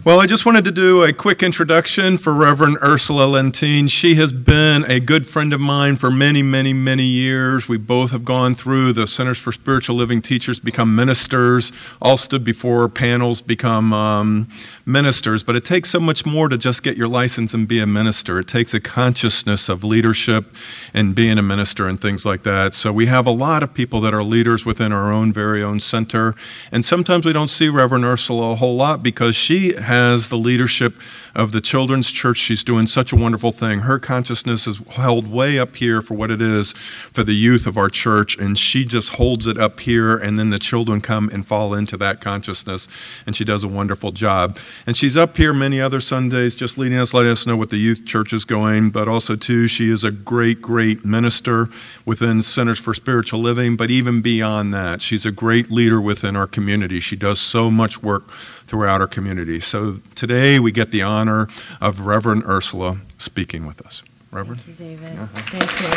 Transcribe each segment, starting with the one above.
Well, I just wanted to do a quick introduction for Reverend Ursula Lentine. She has been a good friend of mine for many, many, many years. We both have gone through the Centers for Spiritual Living Teachers, become ministers, all stood before panels, become ministers. But it takes so much more to just get your license and be a minister. It takes a consciousness of leadership and being a minister and things like that. So we have a lot of people that are leaders within our own very own center. And sometimes we don't see Reverend Ursula a whole lot because she has the leadership of the children's church. She's doing such a wonderful thing. Her consciousness is held way up here for what it is for the youth of our church, and she just holds it up here, and then the children come and fall into that consciousness, and she does a wonderful job. And she's up here many other Sundays just leading us, letting us know what the youth church is going, but also, too, she is a great, great minister within Centers for Spiritual Living, but even beyond that, she's a great leader within our community. She does so much work throughout our community. So today we get the honor of Reverend Ursula speaking with us. Reverend? Thank you, David. Thank you.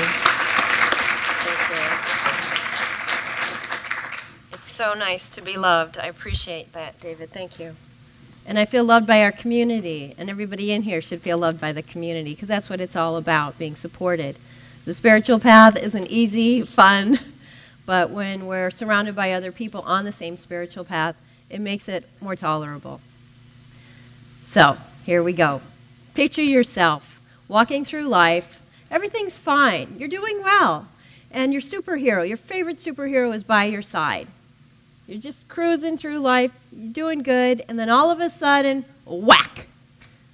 It's so nice to be loved. I appreciate that, David. Thank you. And I feel loved by our community, and everybody in here should feel loved by the community, because that's what it's all about, being supported. The spiritual path isn't easy, fun, but when we're surrounded by other people on the same spiritual path, it makes it more tolerable. So, here we go. Picture yourself walking through life. Everything's fine. You're doing well. And your superhero, your favorite superhero, is by your side. You're just cruising through life. You're doing good. And then all of a sudden, whack!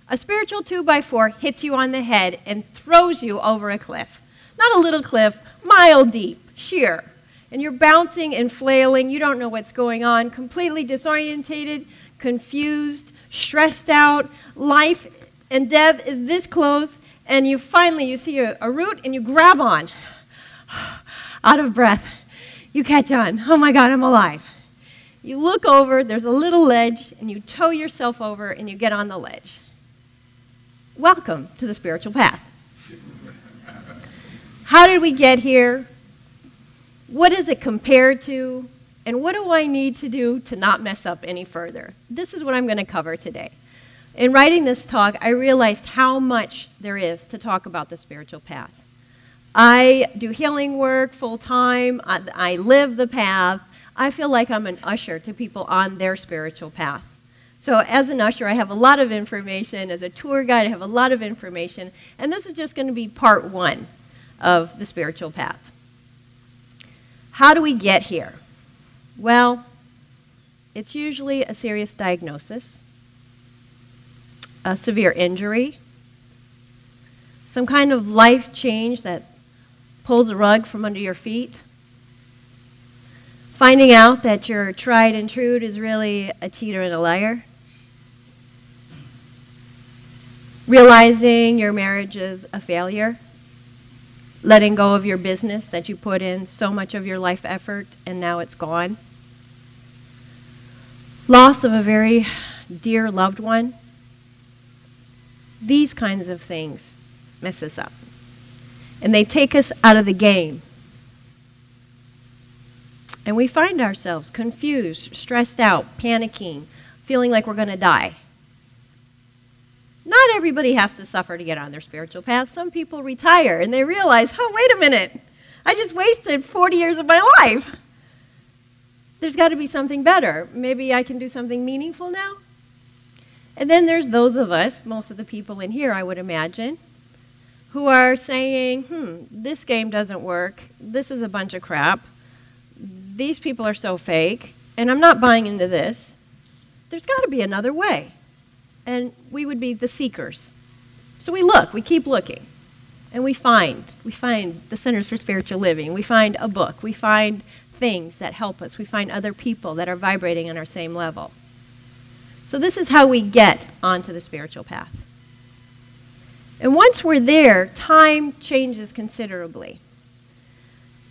A spiritual 2x4 hits you on the head and throws you over a cliff. Not a little cliff, mile deep, sheer. And you're bouncing and flailing. You don't know what's going on, completely disorientated, confused, stressed out. Life and death is this close, and you finally see a root, and you grab on. Out of breath. You catch on. Oh, my God, I'm alive. You look over. There's a little ledge, and you tow yourself over, and you get on the ledge. Welcome to the spiritual path. How did we get here? What is it compared to? And what do I need to do to not mess up any further? This is what I'm going to cover today. In writing this talk, I realized how much there is to talk about the spiritual path. I do healing work full-time. I live the path. I feel like I'm an usher to people on their spiritual path. So as an usher, I have a lot of information. As a tour guide, I have a lot of information. And this is just going to be part one of the spiritual path. How do we get here? Well, it's usually a serious diagnosis, a severe injury, some kind of life change that pulls a rug from under your feet, finding out that your tried and true is really a cheater and a liar, realizing your marriage is a failure, letting go of your business that you put in so much of your life effort and now it's gone. Loss of a very dear loved one. These kinds of things mess us up. And they take us out of the game. And we find ourselves confused, stressed out, panicking, feeling like we're going to die. Not everybody has to suffer to get on their spiritual path. Some people retire and they realize, oh, wait a minute. I just wasted 40 years of my life. There's got to be something better. Maybe I can do something meaningful now. And then there's those of us, most of the people in here, I would imagine, who are saying, this game doesn't work. This is a bunch of crap. These people are so fake, and I'm not buying into this. There's got to be another way. And we would be the seekers. So we look, we keep looking, and we find the Centers for Spiritual Living. We find a book. We find things that help us. We find other people that are vibrating on our same level. So this is how we get onto the spiritual path. And once we're there, time changes considerably.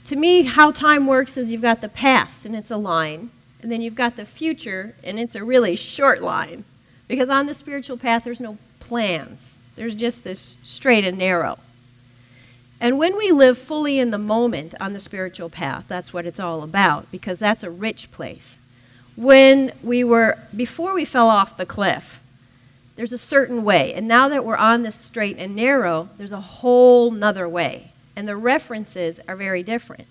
To me, how time works is you've got the past, and it's a line, and then you've got the future, and it's a really short line. Because on the spiritual path, there's no plans. There's just this straight and narrow. And when we live fully in the moment on the spiritual path, that's what it's all about, because that's a rich place. Before we fell off the cliff, there's a certain way. And now that we're on this straight and narrow, there's a whole nother way. And the references are very different.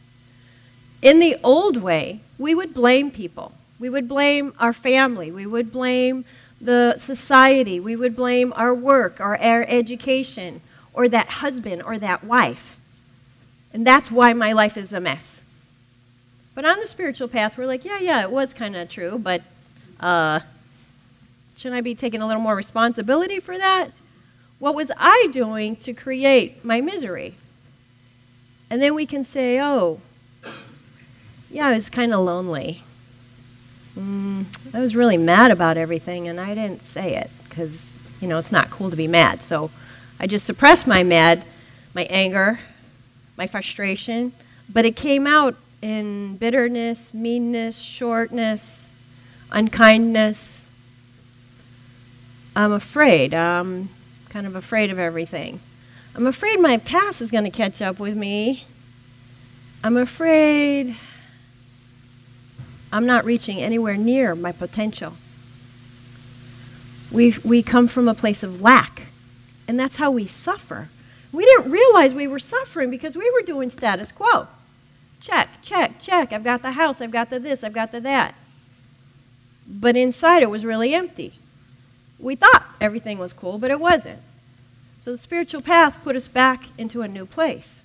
In the old way, we would blame people. We would blame our family. We would blame the society. We would blame our work or our education or that husband or that wife. And that's why my life is a mess. But on the spiritual path, we're like, yeah, it was kind of true, but shouldn't I be taking a little more responsibility for that? What was I doing to create my misery? And then we can say, oh, yeah, I was kind of lonely. I was really mad about everything, and I didn't say it because, it's not cool to be mad. So I just suppressed my anger, my frustration, but it came out in bitterness, meanness, shortness, unkindness. I'm afraid. I'm kind of afraid of everything. I'm afraid my past is going to catch up with me. I'm afraid I'm not reaching anywhere near my potential. We come from a place of lack, and that's how we suffer. We didn't realize we were suffering because we were doing status quo. Check, check, check. I've got the house, I've got the this, I've got the that. But inside it was really empty. We thought everything was cool, but it wasn't. So the spiritual path put us back into a new place,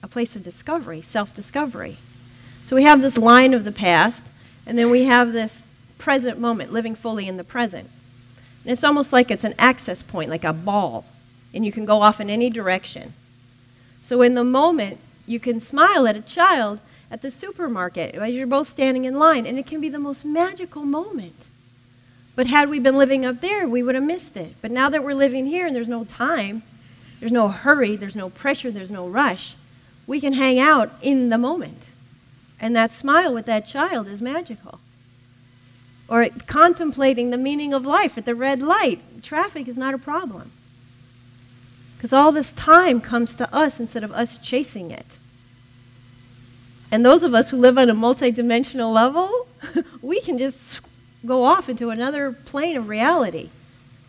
a place of discovery, self-discovery. So we have this line of the past, and then we have this present moment, living fully in the present. And it's almost like it's an access point, like a ball, and you can go off in any direction. So in the moment, you can smile at a child at the supermarket as you're both standing in line, and it can be the most magical moment. But had we been living up there, we would have missed it. But now that we're living here and there's no time, there's no hurry, there's no pressure, there's no rush, we can hang out in the moment. And that smile with that child is magical. Or contemplating the meaning of life at the red light. Traffic is not a problem. Because all this time comes to us instead of us chasing it. And those of us who live on a multidimensional level, we can just go off into another plane of reality.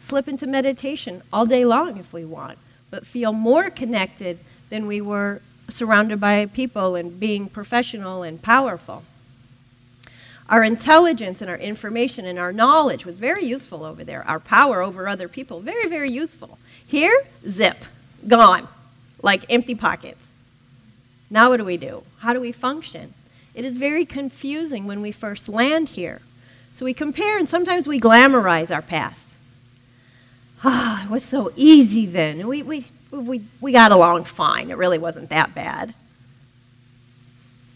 Slip into meditation all day long if we want, but feel more connected than we were surrounded by people and being professional and powerful. Our intelligence and our information and our knowledge was very useful over there. Our power over other people, very, very useful. Here, zip, gone, like empty pockets. Now what do? How do we function? It is very confusing when we first land here. So we compare, and sometimes we glamorize our past. It was so easy then. We got along fine. It really wasn't that bad.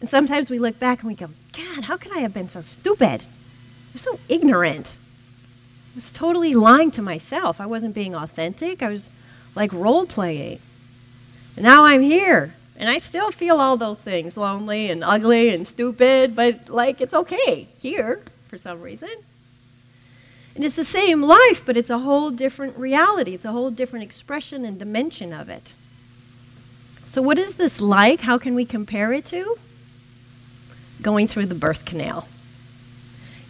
And sometimes we look back and we go, God, how could I have been so stupid? I was so ignorant. I was totally lying to myself. I wasn't being authentic. I was like role-playing. And now I'm here, and I still feel all those things, lonely and ugly and stupid, but like it's okay here for some reason. And it's the same life, but it's a whole different reality. It's a whole different expression and dimension of it. So what is this like? How can we compare it to? Going through the birth canal.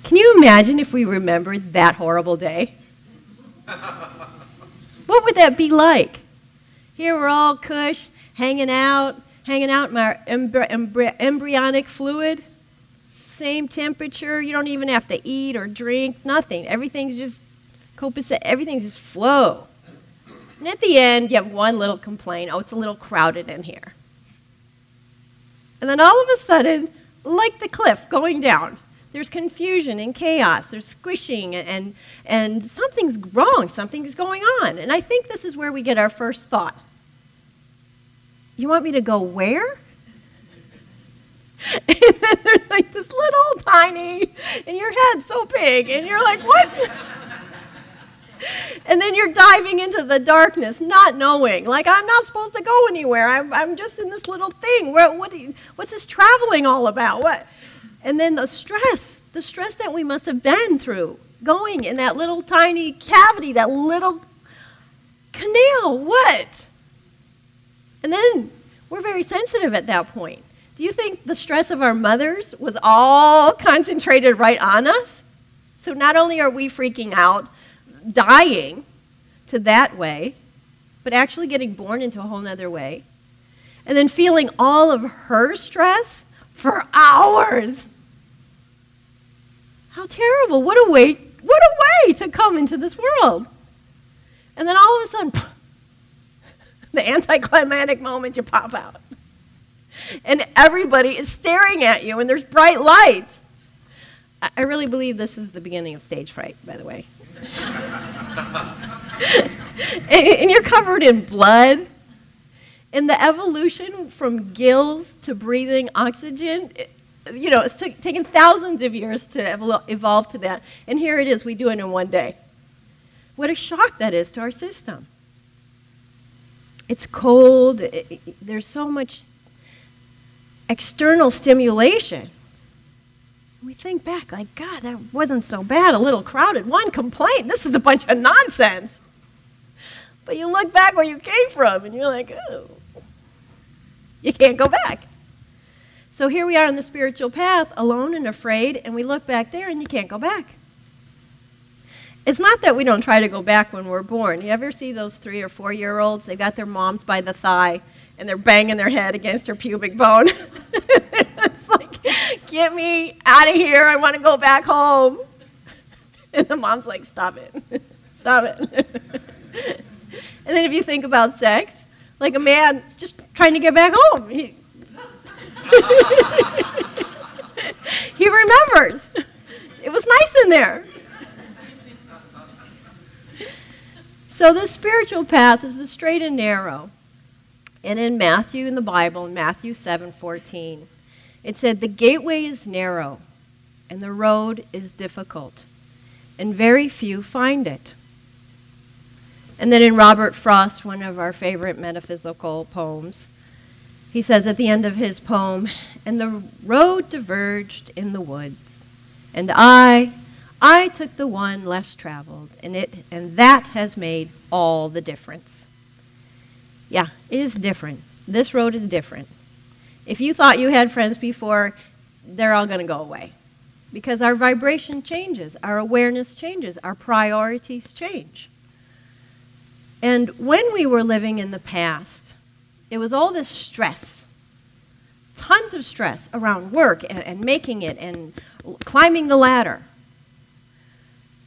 Can you imagine if we remembered that horrible day? What would that be like? Here we're all cush, hanging out in our embryonic fluid. Same temperature. You don't even have to eat or drink, nothing. Everything's just copacetic. Everything's just flow. And at the end, you have one little complaint. Oh, it's a little crowded in here. And then all of a sudden, like the cliff going down, there's confusion and chaos. There's squishing and something's wrong. Something's going on. And I think this is where we get our first thought. You want me to go where? And then there's like this little tiny, and your head's so big, and you're like, what? And then you're diving into the darkness, not knowing. Like, I'm not supposed to go anywhere. I'm just in this little thing. What's this traveling all about? What? And then the stress that we must have been through, going in that little tiny cavity, that little canal, what? And then we're very sensitive at that point. Do you think the stress of our mothers was all concentrated right on us? So not only are we freaking out, dying to that way, but actually getting born into a whole nother way, and then feeling all of her stress for hours. How terrible. What a way to come into this world. And then all of a sudden, the anticlimactic moment, you pop out. And everybody is staring at you, and there's bright lights. I really believe this is the beginning of stage fright, by the way. And you're covered in blood. And the evolution from gills to breathing oxygen, it's taken thousands of years to evolve to that. And here it is, we do it in one day. What a shock that is to our system. It's cold. There's so much external stimulation. We think back like, God, that wasn't so bad, a little crowded. One complaint, this is a bunch of nonsense. But you look back where you came from, and you're like, oh, you can't go back. So here we are on the spiritual path, alone and afraid, and we look back there, and you can't go back. It's not that we don't try to go back when we're born. You ever see those 3 or 4-year-olds? They've got their moms by the thigh, and they're banging their head against her pubic bone. It's like, get me out of here. I want to go back home. And the mom's like, stop it. Stop it. And then if you think about sex, like a man's just trying to get back home. He remembers. It was nice in there. So the spiritual path is the straight and narrow. And in Matthew, in the Bible, in Matthew 7:14, it said, the gateway is narrow, and the road is difficult, and very few find it. And then in Robert Frost, one of our favorite metaphysical poems, he says at the end of his poem, and the road diverged in the woods, and I took the one less traveled, and that has made all the difference. Yeah, it is different. This road is different. If you thought you had friends before, they're all going to go away. Because our vibration changes, our awareness changes, our priorities change. And when we were living in the past, it was all this stress, tons of stress around work and making it and climbing the ladder.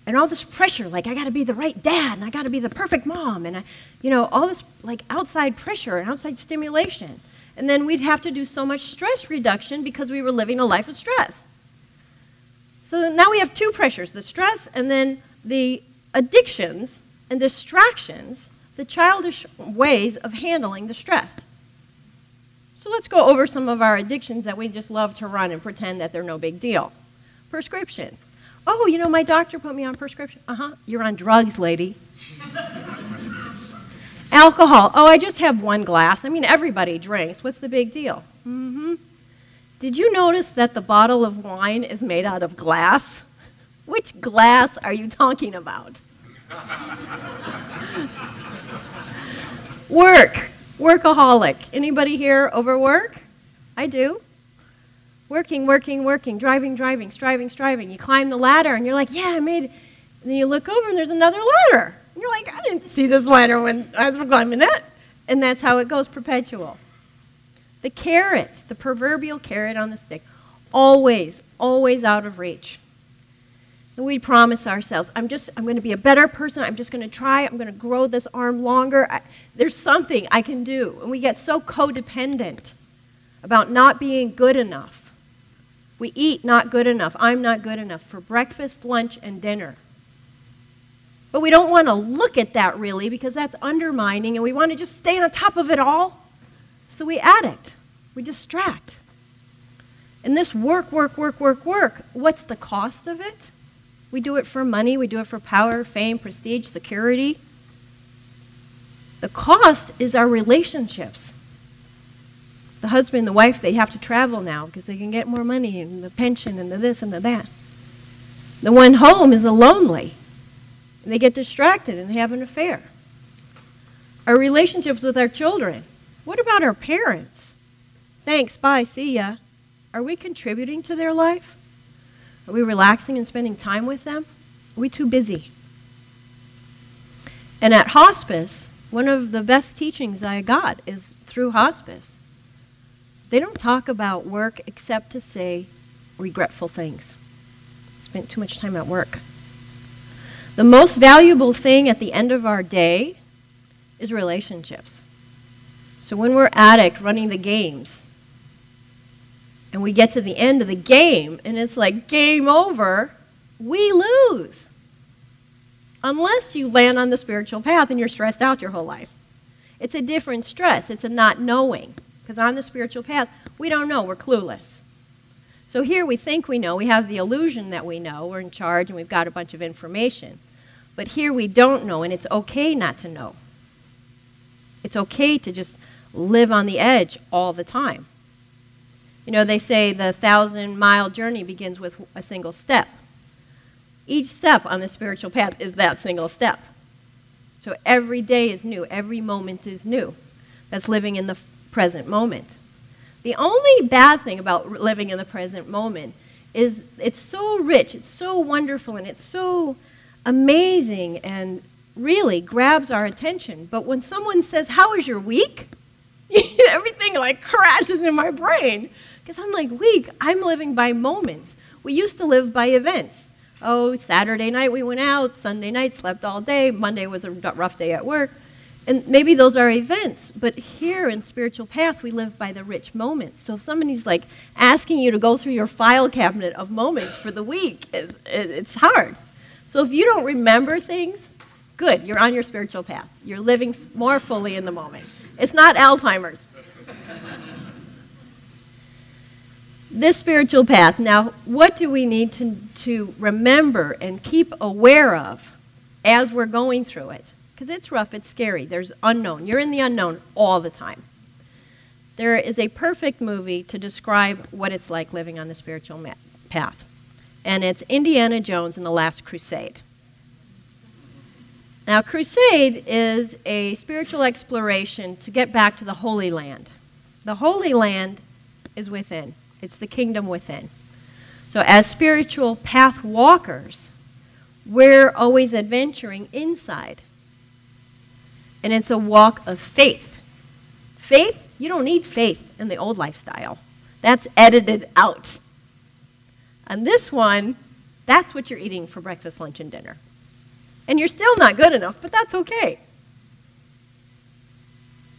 And all this pressure, like I got to be the right dad and I got to be the perfect mom and all this like outside pressure and outside stimulation. And then we'd have to do so much stress reduction because we were living a life of stress. So now we have 2 pressures, the stress and then the addictions and distractions, the childish ways of handling the stress. So let's go over some of our addictions that we just love to run and pretend that they're no big deal. Prescription. Oh, my doctor put me on prescription. You're on drugs, lady. Alcohol. Oh, I just have 1 glass. I mean, everybody drinks. What's the big deal? Did you notice that the bottle of wine is made out of glass? Which glass are you talking about? Workaholic. Anybody here overwork? I do. Working, driving, striving. You climb the ladder and you're like, yeah, I made it. And then you look over and there's another ladder. And you're like, I didn't see this ladder when I was climbing that. And that's how it goes, perpetual. The carrot, the proverbial carrot on the stick, always out of reach. And we promise ourselves, I'm going to be a better person. I'm just going to try. I'm going to grow this arm longer. There's something I can do. And we get so codependent about not being good enough. We eat not good enough. I'm not good enough for breakfast, lunch, and dinner. But we don't want to look at that really because that's undermining and we want to just stay on top of it all. So we addict. We distract. And this work. What's the cost of it? We do it for money. We do it for power, fame, prestige, security. The cost is our relationships. The husband and the wife, they have to travel now because they can get more money and the pension and the this and the that. The one home is the lonely. And they get distracted and they have an affair. Our relationships with our children. What about our parents? Thanks, bye, see ya. Are we contributing to their life? Are we relaxing and spending time with them? Are we too busy? And at hospice, one of the best teachings I got is through hospice. They don't talk about work except to say regretful things. Spent too much time at work. The most valuable thing at the end of our day is relationships. So when we're addict running the games, and we get to the end of the game, and it's like game over, we lose. Unless you land on the spiritual path and you're stressed out your whole life. It's a different stress. It's a not knowing. Because on the spiritual path, we don't know. We're clueless. So here we think we know. We have the illusion that we know. We're in charge and we've got a bunch of information. But here we don't know, and it's okay not to know. It's okay to just live on the edge all the time. You know, they say the 1,000-mile journey begins with a single step. Each step on the spiritual path is that single step. So every day is new. Every moment is new. That's living in the present moment. The only bad thing about living in the present moment is it's so rich, it's so wonderful, and it's so amazing and really grabs our attention. But when someone says, "How was your week?" everything like crashes in my brain. Because I'm like, week, I'm living by moments. We used to live by events. Oh, Saturday night we went out, Sunday night slept all day, Monday was a rough day at work. And maybe those are events, but here in Spiritual Path we live by the rich moments. So if somebody's like asking you to go through your file cabinet of moments for the week, it's hard. So if you don't remember things, good, you're on your spiritual path. You're living more fully in the moment. It's not Alzheimer's. This spiritual path, now what do we need to remember and keep aware of as we're going through it? Because it's rough, it's scary, there's unknown. You're in the unknown all the time. There is a perfect movie to describe what it's like living on the spiritual path. And it's Indiana Jones and the Last Crusade. Now, crusade is a spiritual exploration to get back to the Holy Land. The Holy Land is within. It's the kingdom within. So as spiritual path walkers, we're always adventuring inside. And it's a walk of faith. Faith? You don't need faith in the old lifestyle. That's edited out. On this one, that's what you're eating for breakfast, lunch, and dinner. And you're still not good enough, but that's okay.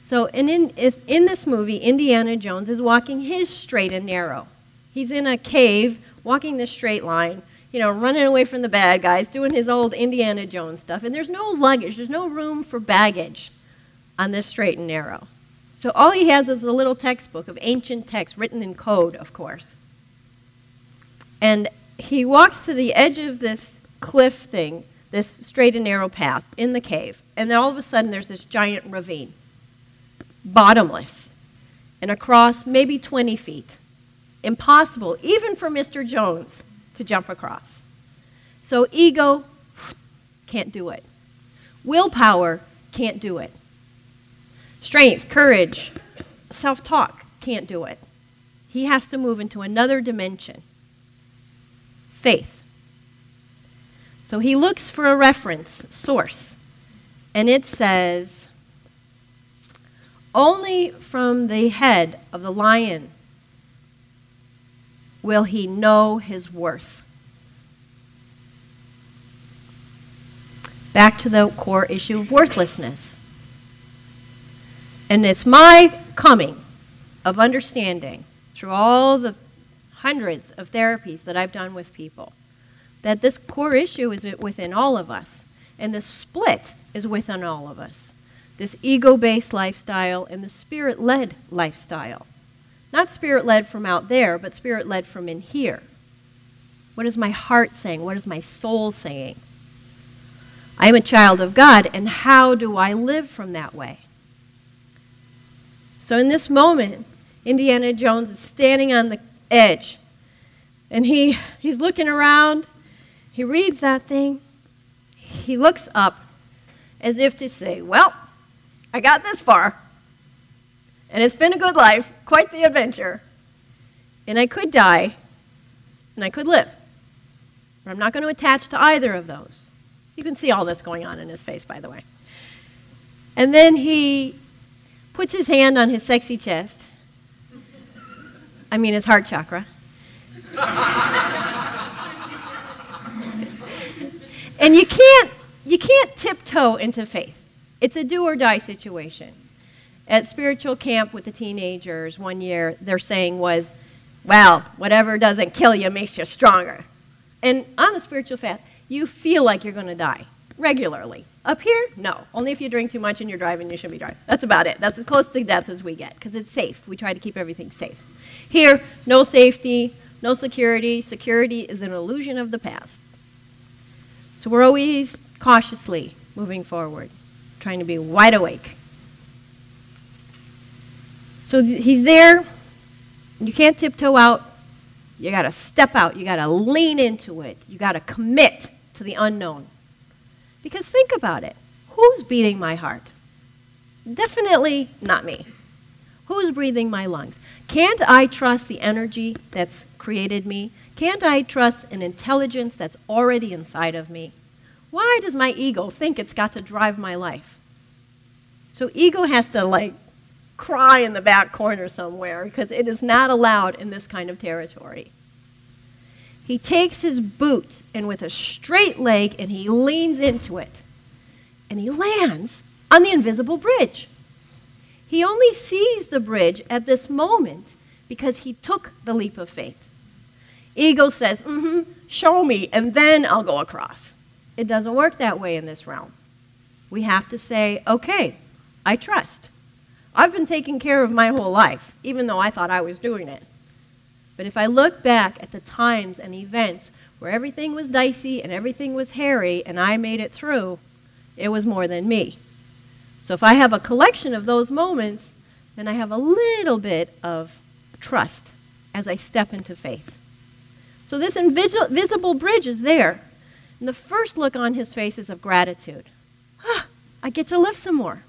So in this movie, Indiana Jones is walking his straight and narrow. He's in a cave, walking this straight line, running away from the bad guys, doing his old Indiana Jones stuff. And there's no luggage. There's no room for baggage on this straight and narrow. So all he has is a little textbook of ancient text written in code, of course. And he walks to the edge of this cliff thing, this straight and narrow path in the cave. And then all of a sudden there's this giant ravine, bottomless, and across maybe 20 feet. Impossible, even for Mr. Jones, to jump across. So ego can't do it. Willpower can't do it. Strength, courage, self-talk can't do it. He has to move into another dimension. Faith. So he looks for a reference, source, and it says, only from the head of the lion will he know his worth. Back to the core issue of worthlessness. And it's my coming of understanding through all the hundreds of therapies that I've done with people that this core issue is within all of us, and the split is within all of us. This ego-based lifestyle and the spirit-led lifestyle. Not spirit-led from out there, but spirit-led from in here. What is my heart saying? What is my soul saying? I am a child of God, and how do I live from that way? So in this moment, Indiana Jones is standing on the edge, and he's looking around. He reads that thing. He looks up as if to say, well, I got this far. And it's been a good life, quite the adventure. And I could die, and I could live. But I'm not going to attach to either of those. You can see all this going on in his face, by the way. And then he puts his hand on his sexy chest. I mean his heart chakra. And you can't tiptoe into faith. It's a do or die situation. At spiritual camp with the teenagers one year, their saying was, well, whatever doesn't kill you makes you stronger. And on the spiritual path, you feel like you're going to die regularly. Up here, no. Only if you drink too much and you're driving, you shouldn't be driving. That's about it. That's as close to death as we get because it's safe. We try to keep everything safe. Here, no safety, no security. Security is an illusion of the past. So we're always cautiously moving forward, trying to be wide awake. So he's there. You can't tiptoe out. You got to step out. You got to lean into it. You got to commit to the unknown. Because think about it. Who's beating my heart? Definitely not me. Who's breathing my lungs? Can't I trust the energy that's created me? Can't I trust an intelligence that's already inside of me? Why does my ego think it's got to drive my life? So ego has to cry in the back corner somewhere because it is not allowed in this kind of territory. He takes his boots and with a straight leg and he leans into it and he lands on the invisible bridge. He only sees the bridge at this moment because he took the leap of faith. Ego says, show me and then I'll go across. It doesn't work that way in this realm. We have to say, okay, I trust. I've been taking care of my whole life, even though I thought I was doing it. But if I look back at the times and events where everything was dicey and everything was hairy and I made it through, it was more than me. So if I have a collection of those moments, then I have a little bit of trust as I step into faith. So this invisible bridge is there. And the first look on his face is of gratitude. I get to live some more.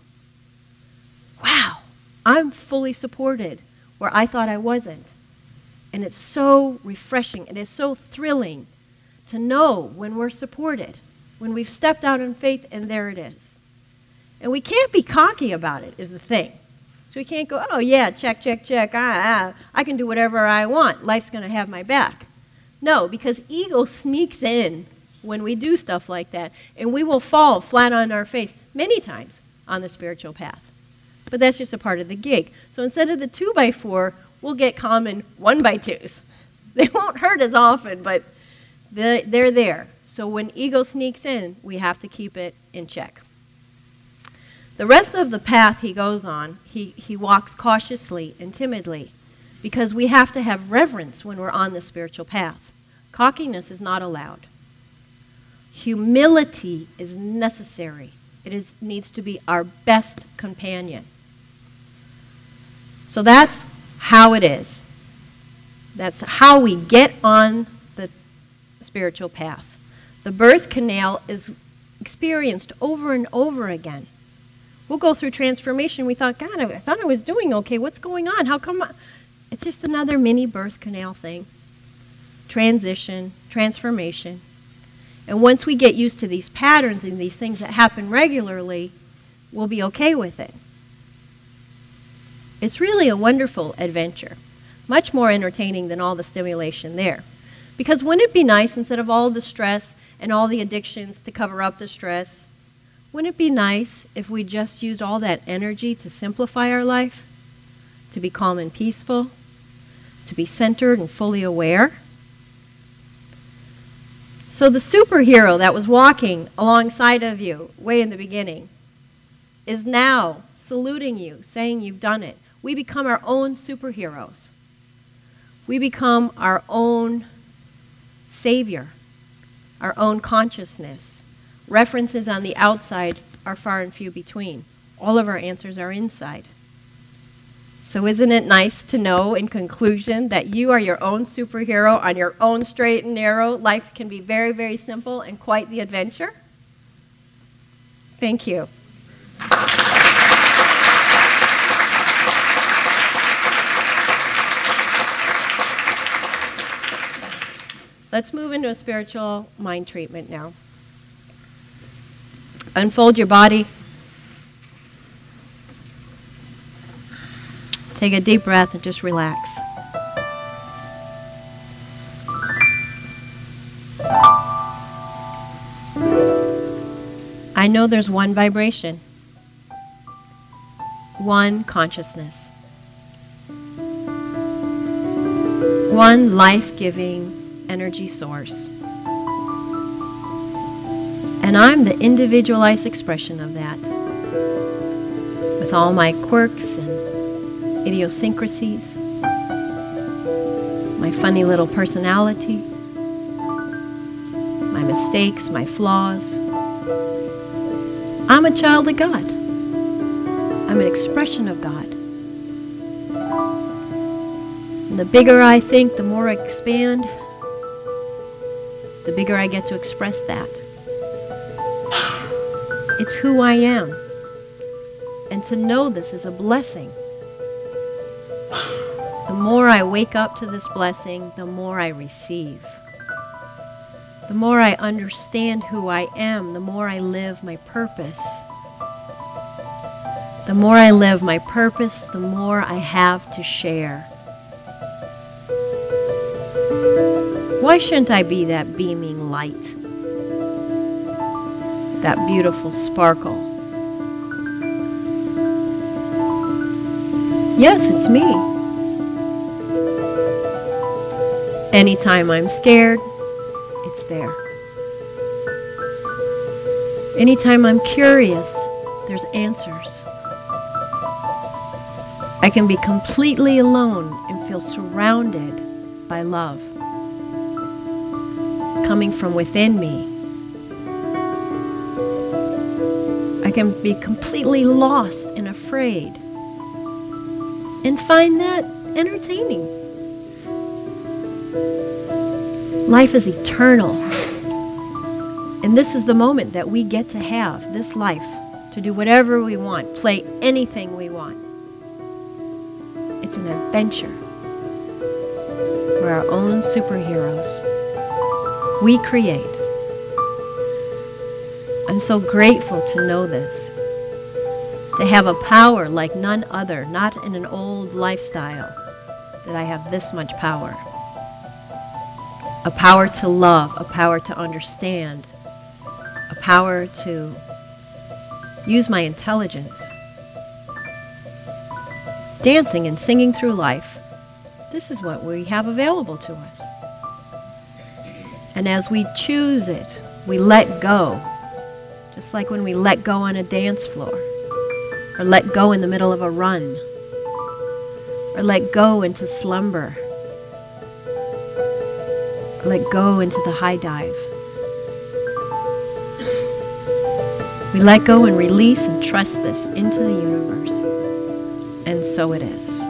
Wow, I'm fully supported where I thought I wasn't. And it's so refreshing. It is so thrilling to know when we're supported, when we've stepped out in faith and there it is. And we can't be cocky about it is the thing. So we can't go, oh yeah, check, check, check. I can do whatever I want. Life's going to have my back. No, because ego sneaks in when we do stuff like that. And we will fall flat on our face many times on the spiritual path. But that's just a part of the gig. So instead of the 2x4, we'll get common 1x2s. They won't hurt as often, but they're there. So when ego sneaks in, we have to keep it in check. The rest of the path he goes on, he walks cautiously and timidly because we have to have reverence when we're on the spiritual path. Cockiness is not allowed. Humility is necessary. It needs to be our best companion. So that's how it is. That's how we get on the spiritual path. The birth canal is experienced over and over again. We'll go through transformation. We thought, God, I thought I was doing okay. What's going on? How come? It's just another mini birth canal thing. Transition, transformation. And once we get used to these patterns and these things that happen regularly, we'll be okay with it. It's really a wonderful adventure, much more entertaining than all the stimulation there. Because wouldn't it be nice, instead of all the stress and all the addictions to cover up the stress, wouldn't it be nice if we just used all that energy to simplify our life, to be calm and peaceful, to be centered and fully aware? So the superhero that was walking alongside of you way in the beginning is now saluting you, saying you've done it. We become our own superheroes. We become our own savior, our own consciousness. References on the outside are far and few between. All of our answers are inside. So isn't it nice to know in conclusion that you are your own superhero on your own straight and narrow? Life can be very, very simple and quite the adventure. Thank you. Let's move into a spiritual mind treatment now. Unfold your body. Take a deep breath and just relax. I know there's one vibration, one consciousness, one life-giving energy source. And I'm the individualized expression of that, with all my quirks and idiosyncrasies, my funny little personality, my mistakes, my flaws. I'm a child of God. I'm an expression of God. And the bigger I think, the more I expand, the bigger I get to express that. It's who I am. And to know this is a blessing. The more I wake up to this blessing, the more I receive. The more I understand who I am, the more I live my purpose. The more I live my purpose, the more I have to share. Why shouldn't I be that beaming light? That beautiful sparkle? Yes, it's me. Anytime I'm scared, it's there. Anytime I'm curious, there's answers. I can be completely alone and feel surrounded by love coming from within me. I can be completely lost and afraid and find that entertaining. Life is eternal. And this is the moment that we get to have, this life, to do whatever we want, play anything we want. It's an adventure. We're our own superheroes. We create. I'm so grateful to know this, to have a power like none other, not in an old lifestyle that I have this much power. A power to love, a power to understand, a power to use my intelligence. Dancing and singing through life, this is what we have available to us. And as we choose it, we let go. Just like when we let go on a dance floor, or let go in the middle of a run, or let go into slumber, or let go into the high dive. We let go and release and trust this into the universe. And so it is.